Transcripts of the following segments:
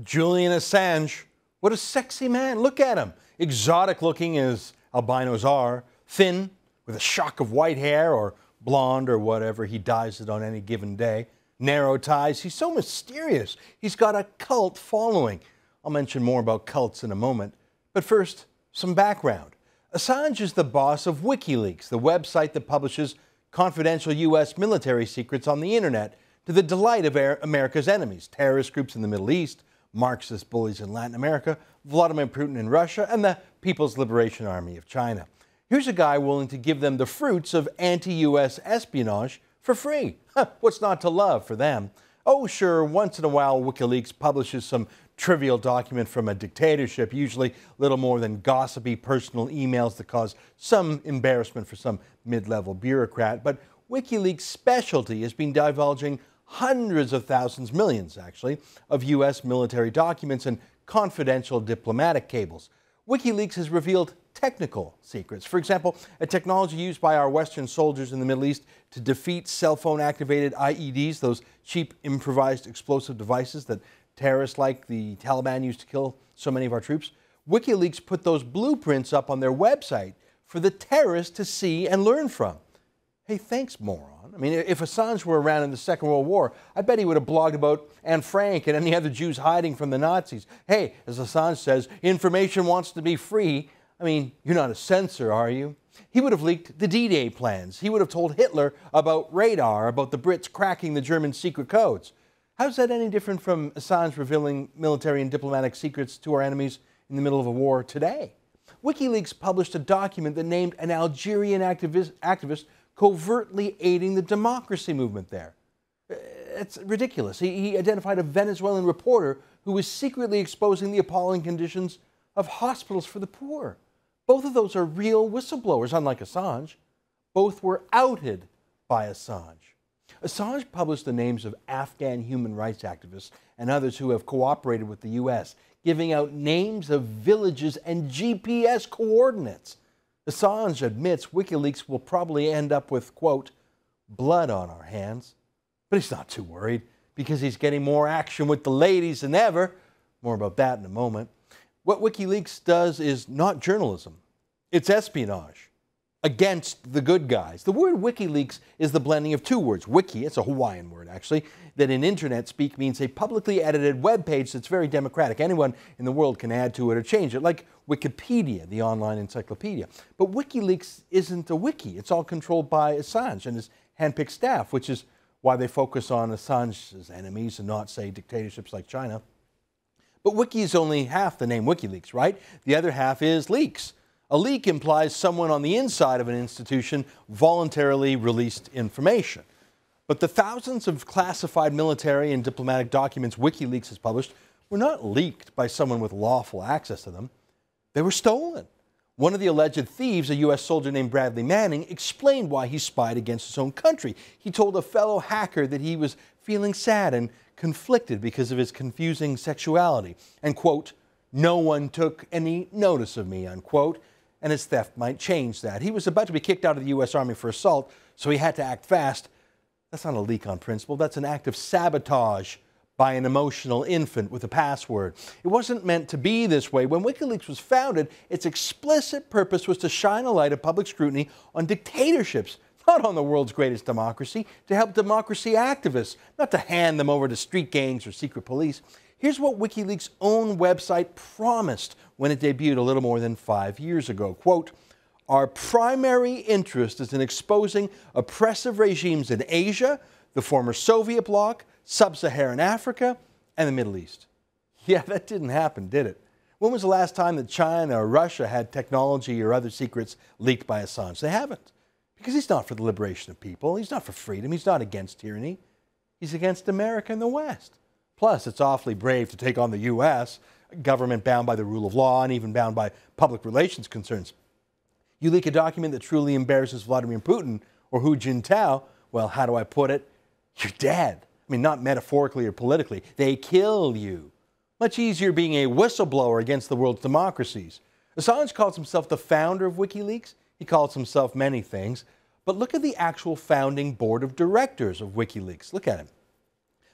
Julian Assange, what a sexy man. Look at him. Exotic looking as albinos are, thin, with a shock of white hair or blonde or whatever he dyes it on any given day. Narrow ties. He's so mysterious. He's got a cult following. I'll mention more about cults in a moment. But first, some background. Assange is the boss of WikiLeaks, the website that publishes confidential U.S. military secrets on the internet to the delight of America's enemies, terrorist groups in the Middle East, Marxist bullies in Latin America, Vladimir Putin in Russia, and the People's Liberation Army of China. Here's a guy willing to give them the fruits of anti-U.S. espionage for free. What's not to love for them? Oh, sure, once in a while WikiLeaks publishes some trivial document from a dictatorship, usually little more than gossipy personal emails that cause some embarrassment for some mid-level bureaucrat. But WikiLeaks' specialty has been divulging hundreds of thousands, millions actually, of U.S. military documents and confidential diplomatic cables. WikiLeaks has revealed technical secrets. For example, a technology used by our Western soldiers in the Middle East to defeat cell phone activated IEDs, those cheap improvised explosive devices that terrorists like the Taliban used to kill so many of our troops. WikiLeaks put those blueprints up on their website for the terrorists to see and learn from. Hey, thanks, moron. I mean, if Assange were around in the Second World War, I bet he would have blogged about Anne Frank and any other Jews hiding from the Nazis. Hey, as Assange says, information wants to be free. I mean, you're not a censor, are you? He would have leaked the D-Day plans. He would have told Hitler about radar, about the Brits cracking the German secret codes. How's that any different from Assange revealing military and diplomatic secrets to our enemies in the middle of a war today? WikiLeaks published a document that named an Algerian activist covertly aiding the democracy movement there. It's ridiculous. He identified a Venezuelan reporter who was secretly exposing the appalling conditions of hospitals for the poor. Both of those are real whistleblowers, unlike Assange. Both were outed by Assange. Assange published the names of Afghan human rights activists and others who have cooperated with the U.S., giving out names of villages and GPS coordinates. Assange admits WikiLeaks will probably end up with, quote, blood on our hands. But he's not too worried because he's getting more action with the ladies than ever. More about that in a moment. What WikiLeaks does is not journalism. It's espionage against the good guys. The word WikiLeaks is the blending of two words. Wiki, it's a Hawaiian word actually, that in internet speak means a publicly edited web page that's very democratic. Anyone in the world can add to it or change it, like Wikipedia, the online encyclopedia. But WikiLeaks isn't a wiki. It's all controlled by Assange and his handpicked staff, which is why they focus on Assange's enemies and not, say, dictatorships like China. But wiki is only half the name WikiLeaks, right? The other half is leaks. A leak implies someone on the inside of an institution voluntarily released information. But the thousands of classified military and diplomatic documents WikiLeaks has published were not leaked by someone with lawful access to them. They were stolen. One of the alleged thieves, a U.S. soldier named Bradley Manning, explained why he spied against his own country. He told a fellow hacker that he was feeling sad and conflicted because of his confusing sexuality. And, quote, no one took any notice of me, unquote. And his theft might change that. He was about to be kicked out of the U.S. Army for assault, so he had to act fast. That's not a leak on principle. That's an act of sabotage by an emotional infant with a password. It wasn't meant to be this way. When WikiLeaks was founded, its explicit purpose was to shine a light of public scrutiny on dictatorships, not on the world's greatest democracy, to help democracy activists, not to hand them over to street gangs or secret police. Here's what WikiLeaks' own website promised when it debuted a little more than 5 years ago. Quote, our primary interest is in exposing oppressive regimes in Asia, the former Soviet bloc, Sub-Saharan Africa, and the Middle East. Yeah, that didn't happen, did it? When was the last time that China or Russia had technology or other secrets leaked by Assange? They haven't. Because he's not for the liberation of people. He's not for freedom. He's not against tyranny. He's against America and the West. Plus, it's awfully brave to take on the U.S., a government bound by the rule of law and even bound by public relations concerns. You leak a document that truly embarrasses Vladimir Putin or Hu Jintao, well, how do I put it? You're dead. I mean, not metaphorically or politically. They kill you. Much easier being a whistleblower against the world's democracies. Assange calls himself the founder of WikiLeaks. He calls himself many things. But look at the actual founding board of directors of WikiLeaks. Look at him.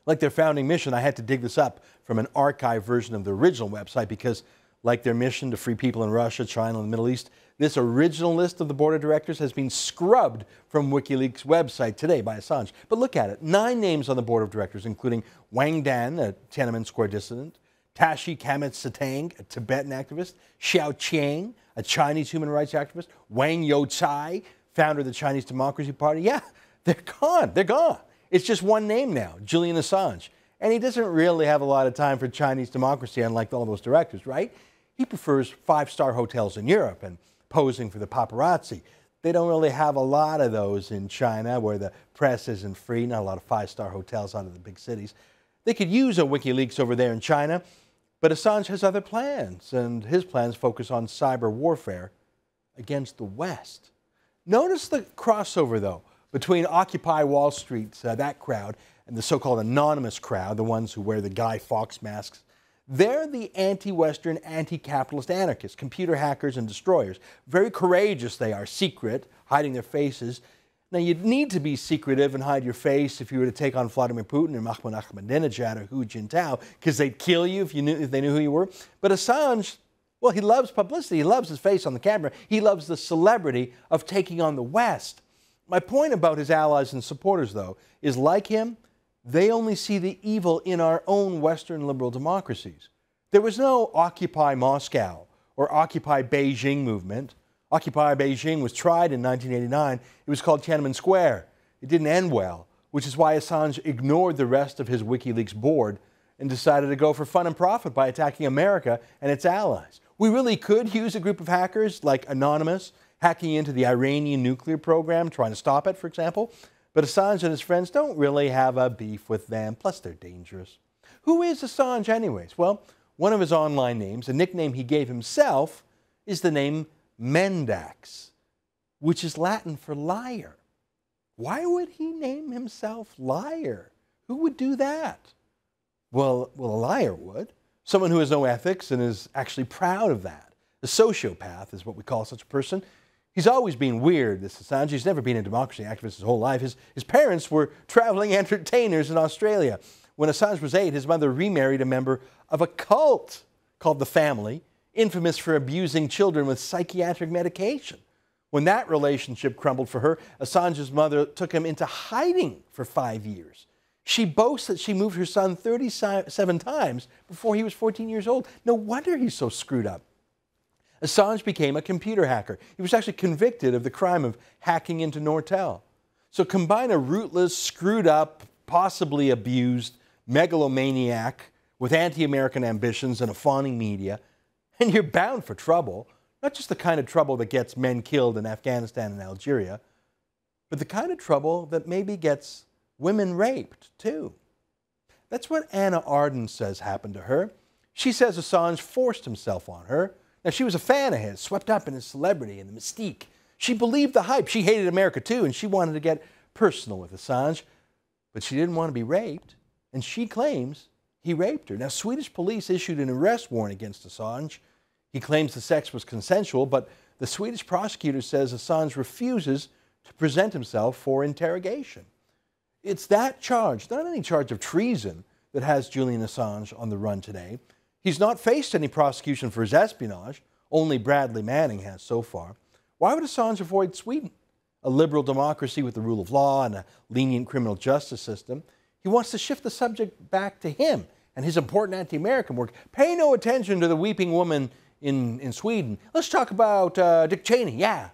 Like their founding mission, I had to dig this up from an archived version of the original website because, like their mission to free people in Russia, China, and the Middle East, this original list of the board of directors has been scrubbed from WikiLeaks' website today by Assange. But look at it. 9 names on the board of directors, including Wang Dan, a Tiananmen Square dissident, Tashi Kamet-Satang, a Tibetan activist, Xiao Qiang, a Chinese human rights activist, Wang Youcai, founder of the Chinese Democracy Party. Yeah, they're gone. They're gone. It's just one name now, Julian Assange. And he doesn't really have a lot of time for Chinese democracy, unlike all those directors, right? He prefers 5-star hotels in Europe and posing for the paparazzi. They don't really have a lot of those in China where the press isn't free, not a lot of 5-star hotels out of the big cities. They could use a WikiLeaks over there in China, but Assange has other plans, and his plans focus on cyber warfare against the West. Notice the crossover, though, between Occupy Wall Street, that crowd, and the so-called anonymous crowd, the ones who wear the Guy Fawkes masks. They're the anti-Western, anti-capitalist anarchists, computer hackers and destroyers. Very courageous they are, secret, hiding their faces. Now, you'd need to be secretive and hide your face if you were to take on Vladimir Putin or Mahmoud Ahmadinejad or Hu Jintao, because they'd kill you if they knew who you were. But Assange, well, he loves publicity. He loves his face on the camera. He loves the celebrity of taking on the West. My point about his allies and supporters, though, is like him, they only see the evil in our own Western liberal democracies. There was no Occupy Moscow or Occupy Beijing movement. Occupy Beijing was tried in 1989. It was called Tiananmen Square. It didn't end well, which is why Assange ignored the rest of his WikiLeaks board and decided to go for fun and profit by attacking America and its allies. We really could use a group of hackers like Anonymous hacking into the Iranian nuclear program, trying to stop it, for example. But Assange and his friends don't really have a beef with them, plus they're dangerous. Who is Assange anyways? Well, one of his online names, a nickname he gave himself, is the name Mendax, which is Latin for liar. Why would he name himself liar? Who would do that? Well, a liar would. Someone who has no ethics and is actually proud of that. A sociopath is what we call such a person. He's always been weird, this Assange. He's never been a democracy activist his whole life. His parents were traveling entertainers in Australia. When Assange was 8, his mother remarried a member of a cult called The Family, infamous for abusing children with psychiatric medication. When that relationship crumbled for her, Assange's mother took him into hiding for 5 years. She boasts that she moved her son 37 times before he was 14 years old. No wonder he's so screwed up. Assange became a computer hacker. He was actually convicted of the crime of hacking into Nortel. So combine a rootless, screwed up, possibly abused megalomaniac with anti-American ambitions and a fawning media, and you're bound for trouble. Not just the kind of trouble that gets men killed in Afghanistan and Algeria, but the kind of trouble that maybe gets women raped, too. That's what Anna Arden says happened to her. She says Assange forced himself on her. Now, she was a fan of his, swept up in his celebrity and the mystique. She believed the hype. She hated America, too, and she wanted to get personal with Assange. But she didn't want to be raped, and she claims he raped her. Now, Swedish police issued an arrest warrant against Assange. He claims the sex was consensual, but the Swedish prosecutor says Assange refuses to present himself for interrogation. It's that charge, not any charge of treason, that has Julian Assange on the run today. He's not faced any prosecution for his espionage. Only Bradley Manning has so far. Why would Assange avoid Sweden, a liberal democracy with the rule of law and a lenient criminal justice system? He wants to shift the subject back to him and his important anti-American work. Pay no attention to the weeping woman in Sweden. Let's talk about Dick Cheney. Yeah.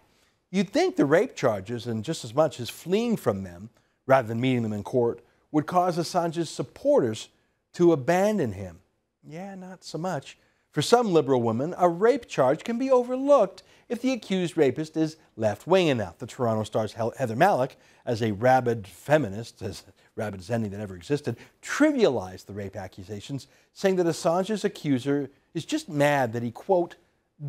You'd think the rape charges, and just as much as fleeing from them rather than meeting them in court, would cause Assange's supporters to abandon him. Yeah, not so much. For some liberal women, a rape charge can be overlooked if the accused rapist is left-wing enough. The Toronto Star's Heather Malik, as a rabid feminist, as rabid as any that ever existed, trivialized the rape accusations, saying that Assange's accuser is just mad that he, quote,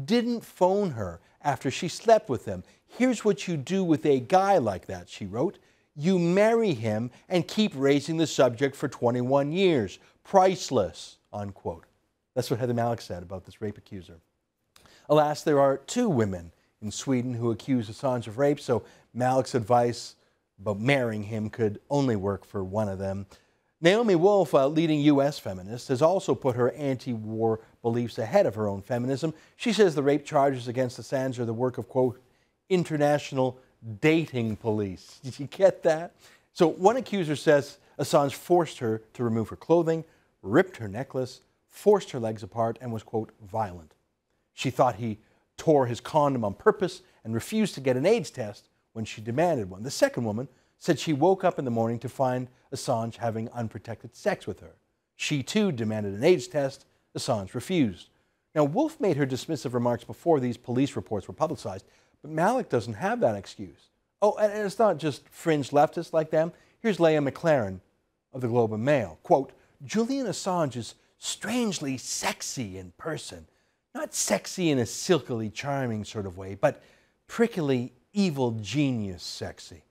didn't phone her after she slept with him. Here's what you do with a guy like that, she wrote. You marry him and keep raising the subject for 21 years. Priceless, unquote. That's what Heather Malik said about this rape accuser. Alas, there are 2 women in Sweden who accuse Assange of rape, so Malik's advice about marrying him could only work for one of them. Naomi Wolf, a leading U.S. feminist, has also put her anti-war beliefs ahead of her own feminism. She says the rape charges against Assange are the work of, quote, international dating police. Did you get that? So one accuser says Assange forced her to remove her clothing, ripped her necklace, forced her legs apart, and was, quote, violent. She thought he tore his condom on purpose and refused to get an AIDS test when she demanded one. The second woman said she woke up in the morning to find Assange having unprotected sex with her. She, too, demanded an AIDS test. Assange refused. Now, Wolf made her dismissive remarks before these police reports were publicized, but Malik doesn't have that excuse. Oh, and it's not just fringe leftists like them. Here's Leah McLaren of the Globe and Mail. Quote, Julian Assange is strangely sexy in person. Not sexy in a silkily charming sort of way, but prickly, evil genius sexy.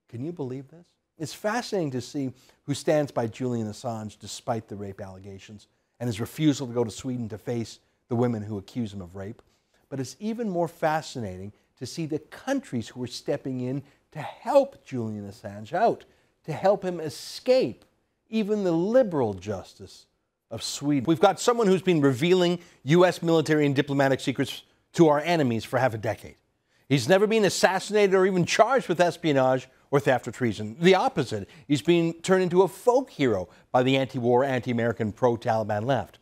Can you believe this? It's fascinating to see who stands by Julian Assange despite the rape allegations and his refusal to go to Sweden to face the women who accuse him of rape. But it's even more fascinating to see the countries who are stepping in to help Julian Assange out, to help him escape even the liberal justice of Sweden. We've got someone who's been revealing U.S. military and diplomatic secrets to our enemies for half a decade. He's never been assassinated or even charged with espionage or theft or treason. The opposite. He's been turned into a folk hero by the anti-war, anti-American, pro-Taliban left.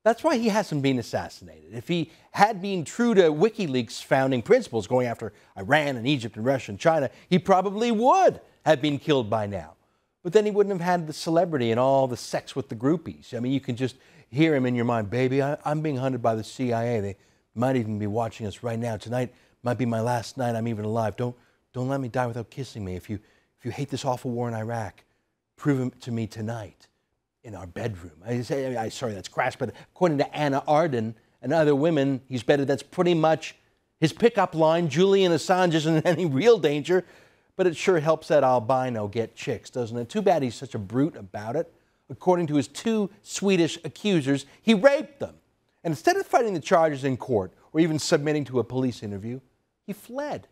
That's why he hasn't been assassinated. If he had been true to WikiLeaks' founding principles, going after Iran and Egypt and Russia and China, he probably would have been killed by now. But then he wouldn't have had the celebrity and all the sex with the groupies. I mean, you can just hear him in your mind, baby, I'm being hunted by the CIA. They might even be watching us right now. Tonight might be my last night I'm even alive. Don't let me die without kissing me. If you hate this awful war in Iraq, prove it to me tonight in our bedroom. Sorry, that's crass, but according to Anna Arden and other women, he's better. That's pretty much his pickup line. Julian Assange isn't in any real danger, but it sure helps that albino get chicks, doesn't it? Too bad he's such a brute about it. According to his two Swedish accusers, he raped them. And instead of fighting the charges in court or even submitting to a police interview, he fled.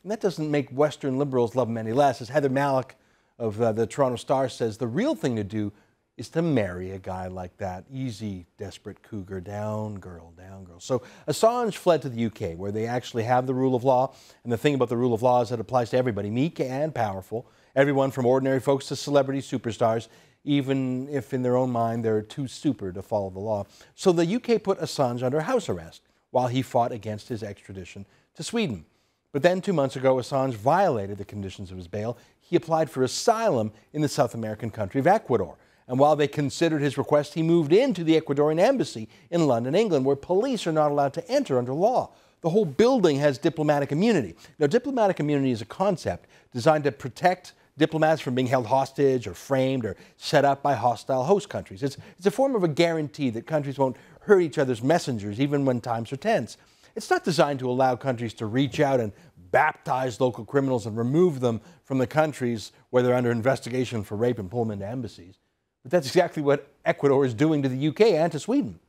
And that doesn't make Western liberals love him any less. As Heather Malik of the Toronto Star says, the real thing to do is to marry a guy like that. Easy, desperate cougar, down girl, down girl. So Assange fled to the UK, where they actually have the rule of law. And the thing about the rule of law is that it applies to everybody, meek and powerful, everyone from ordinary folks to celebrity superstars, even if in their own mind they're too super to follow the law. So the UK put Assange under house arrest while he fought against his extradition to Sweden. But then 2 months ago, Assange violated the conditions of his bail. He applied for asylum in the South American country of Ecuador. And while they considered his request, he moved into the Ecuadorian embassy in London, England, where police are not allowed to enter under law. The whole building has diplomatic immunity. Now, diplomatic immunity is a concept designed to protect diplomats from being held hostage or framed or set up by hostile host countries. It's a form of a guarantee that countries won't hurt each other's messengers, even when times are tense. It's not designed to allow countries to reach out and baptize local criminals and remove them from the countries where they're under investigation for rape and pull them into embassies. But that's exactly what Ecuador is doing to the UK and to Sweden.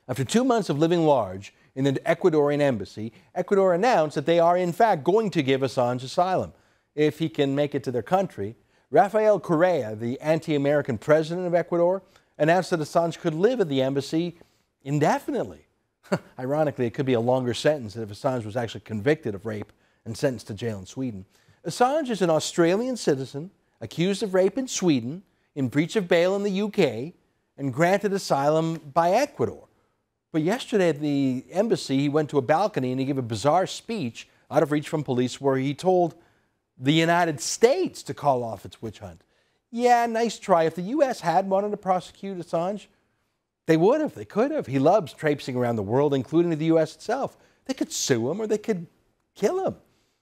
After 2 months of living large in the Ecuadorian embassy, Ecuador announced that they are in fact going to give Assange asylum if he can make it to their country. Rafael Correa, the anti-American president of Ecuador, announced that Assange could live at the embassy indefinitely. Ironically, it could be a longer sentence if Assange was actually convicted of rape and sentenced to jail in Sweden. Assange is an Australian citizen accused of rape in Sweden, in breach of bail in the UK, and granted asylum by Ecuador. But yesterday at the embassy, he went to a balcony and he gave a bizarre speech out of reach from police where he told the United States to call off its witch hunt. Yeah, nice try. If the U.S. had wanted to prosecute Assange, they would have, they could have. He loves traipsing around the world, including the U.S. itself. They could sue him or they could kill him,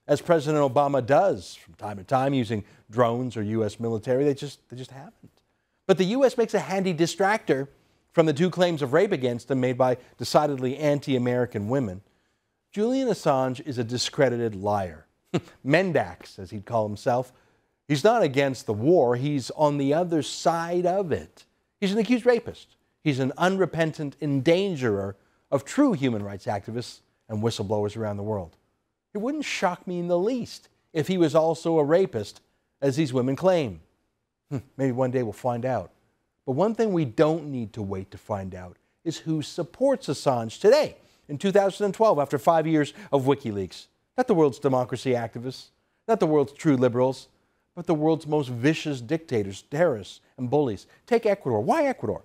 as President Obama does from time to time using drones or U.S. military. They just haven't. But the U.S. makes a handy distractor from the two claims of rape against him made by decidedly anti-American women. Julian Assange is a discredited liar. Mendax, as he'd call himself. He's not against the war. He's on the other side of it. He's an accused rapist. He's an unrepentant endangerer of true human rights activists and whistleblowers around the world. It wouldn't shock me in the least if he was also a rapist, as these women claim. Maybe one day we'll find out. But one thing we don't need to wait to find out is who supports Assange today, in 2012, after 5 years of WikiLeaks. Not the world's democracy activists, not the world's true liberals, but the world's most vicious dictators, terrorists, and bullies. Take Ecuador. Why Ecuador?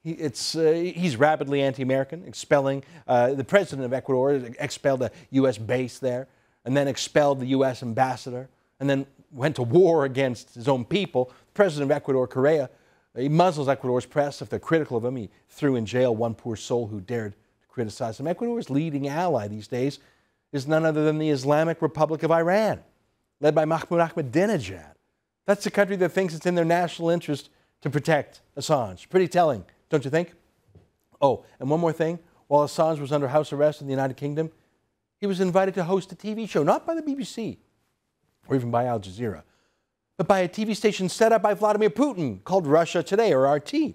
He's rapidly anti-American, expelling the president of Ecuador, expelled a U.S. base there, and then expelled the U.S. ambassador, and then went to war against his own people. The president of Ecuador, Correa, he muzzles Ecuador's press if they're critical of him. He threw in jail one poor soul who dared to criticize him. Ecuador's leading ally these days is none other than the Islamic Republic of Iran, led by Mahmoud Ahmadinejad. That's the country that thinks it's in their national interest to protect Assange. Pretty telling, don't you think? Oh, and one more thing. While Assange was under house arrest in the United Kingdom, he was invited to host a TV show, not by the BBC or even by Al Jazeera, but by a TV station set up by Vladimir Putin called Russia Today, or RT.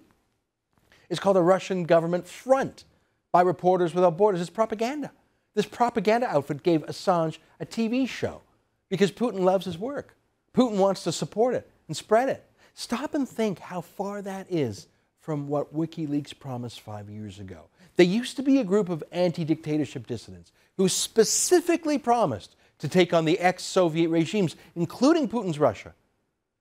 It's called the Russian Government Front by Reporters Without Borders. It's propaganda. This propaganda outfit gave Assange a TV show because Putin loves his work. Putin wants to support it and spread it. Stop and think how far that is from what WikiLeaks promised 5 years ago. They used to be a group of anti-dictatorship dissidents who specifically promised to take on the ex-Soviet regimes, including Putin's Russia.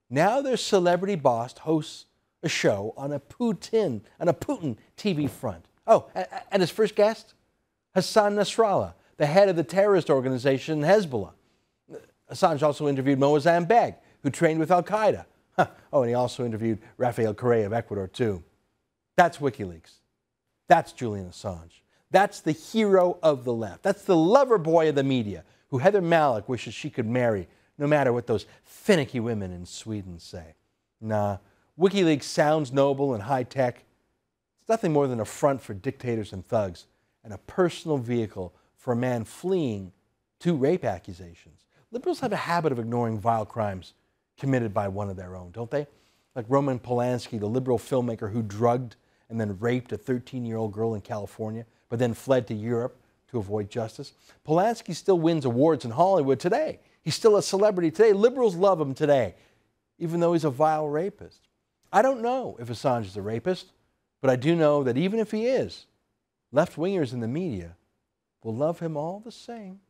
Now their celebrity boss hosts a show on a Putin TV front. Oh, and his first guest? Hassan Nasrallah, the head of the terrorist organization Hezbollah. Assange also interviewed Moazzam Begg, who trained with Al-Qaeda. Oh, and he also interviewed Rafael Correa of Ecuador, too. That's WikiLeaks. That's Julian Assange. That's the hero of the left. That's the lover boy of the media, who Heather Malik wishes she could marry, no matter what those finicky women in Sweden say. Nah, WikiLeaks sounds noble and high-tech. It's nothing more than a front for dictators and thugs, and a personal vehicle for a man fleeing 2 rape accusations. Liberals have a habit of ignoring vile crimes committed by one of their own, don't they? Like Roman Polanski, the liberal filmmaker who drugged and then raped a 13-year-old girl in California, but then fled to Europe to avoid justice. Polanski still wins awards in Hollywood today. He's still a celebrity today. Liberals love him today, even though he's a vile rapist. I don't know if Assange is a rapist, but I do know that even if he is, left-wingers in the media will love him all the same.